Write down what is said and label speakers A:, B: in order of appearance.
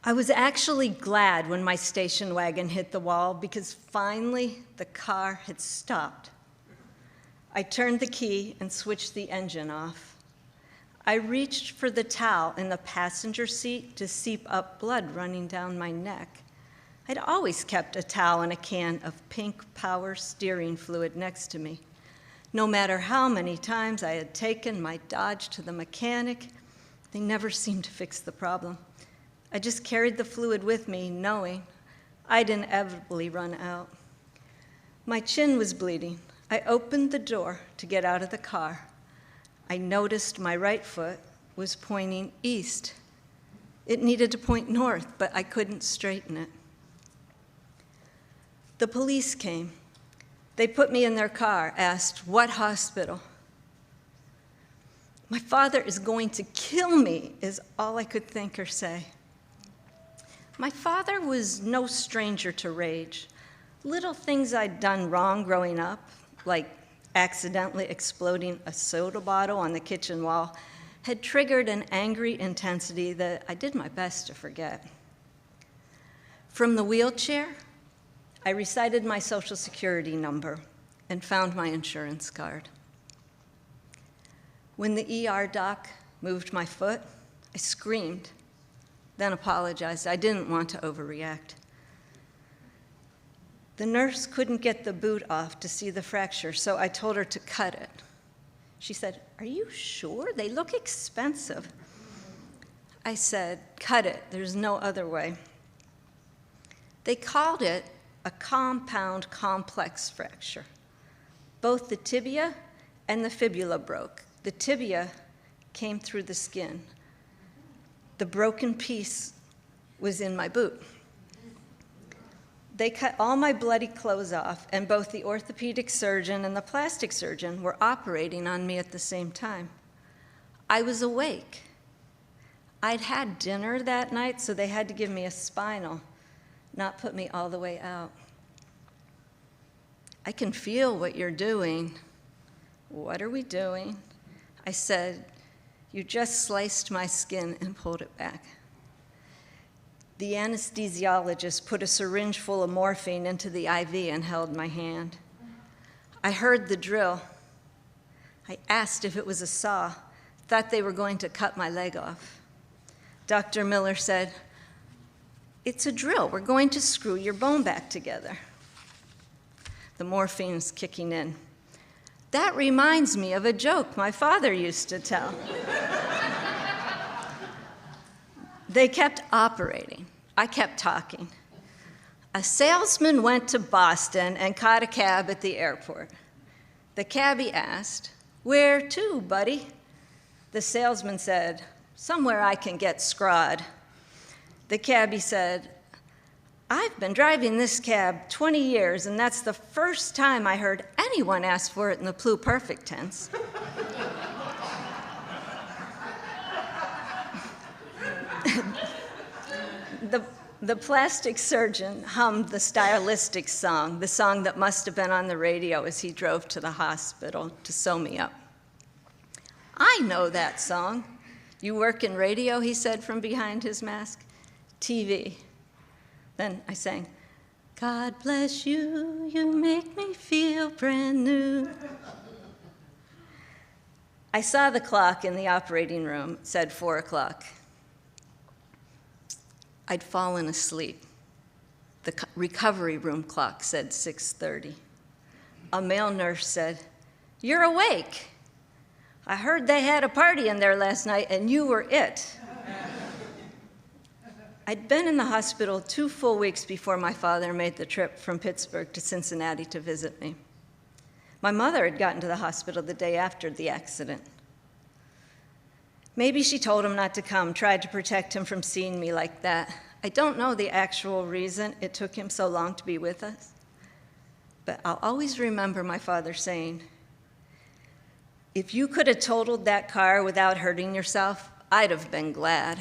A: I was actually glad when my station wagon hit the wall because finally the car had stopped. I turned the key and switched the engine off. I reached for the towel in the passenger seat to seep up blood running down my neck. I'd always kept a towel and a can of pink power steering fluid next to me. No matter how many times I had taken my Dodge to the mechanic, they never seemed to fix the problem. I just carried the fluid with me, knowing I'd inevitably run out. My chin was bleeding. I opened the door to get out of the car. I noticed my right foot was pointing east. It needed to point north, but I couldn't straighten it. The police came. They put me in their car, asked, "What hospital?" "My father is going to kill me," is all I could think or say. My father was no stranger to rage. Little things I'd done wrong growing up, like accidentally exploding a soda bottle on the kitchen wall, had triggered an angry intensity that I did my best to forget. From the wheelchair, I recited my Social Security number and found my insurance card. When the ER doc moved my foot, I screamed, then apologized. I didn't want to overreact. The nurse couldn't get the boot off to see the fracture, so I told her to cut it. She said, "Are you sure? They look expensive." I said, "Cut it. There's no other way." They called it a compound complex fracture. Both the tibia and the fibula broke. The tibia came through the skin. The broken piece was in my boot. They cut all my bloody clothes off, and both the orthopedic surgeon and the plastic surgeon were operating on me at the same time. I was awake. I'd had dinner that night, so they had to give me a spinal, not put me all the way out. "I can feel what you're doing." "What are we doing?" I said, "You just sliced my skin and pulled it back." The anesthesiologist put a syringe full of morphine into the IV and held my hand. I heard the drill. I asked if it was a saw, thought they were going to cut my leg off. Dr. Miller said, "It's a drill. We're going to screw your bone back together." The morphine's kicking in. That reminds me of a joke my father used to tell. They kept operating. I kept talking. A salesman went to Boston and caught a cab at the airport. The cabbie asked, "Where to, buddy?" The salesman said, "Somewhere I can get scrawed." The cabbie said, "I've been driving this cab 20 years, and that's the first time I heard anyone ask for it in the pluperfect tense." The plastic surgeon hummed the stylistic song, the song that must have been on the radio as he drove to the hospital to sew me up. "I know that song." "You work in radio?" he said from behind his mask. "TV." Then I sang, "God bless you, you make me feel brand new." I saw the clock in the operating room. It said 4 o'clock. I'd fallen asleep. The recovery room clock said 6:30. A male nurse said, "You're awake. I heard they had a party in there last night and you were it." I'd been in the hospital 2 full weeks before my father made the trip from Pittsburgh to Cincinnati to visit me. My mother had gotten to the hospital the day after the accident. Maybe she told him not to come, tried to protect him from seeing me like that. I don't know the actual reason it took him so long to be with us, but I'll always remember my father saying, "If you could have totaled that car without hurting yourself, I'd have been glad."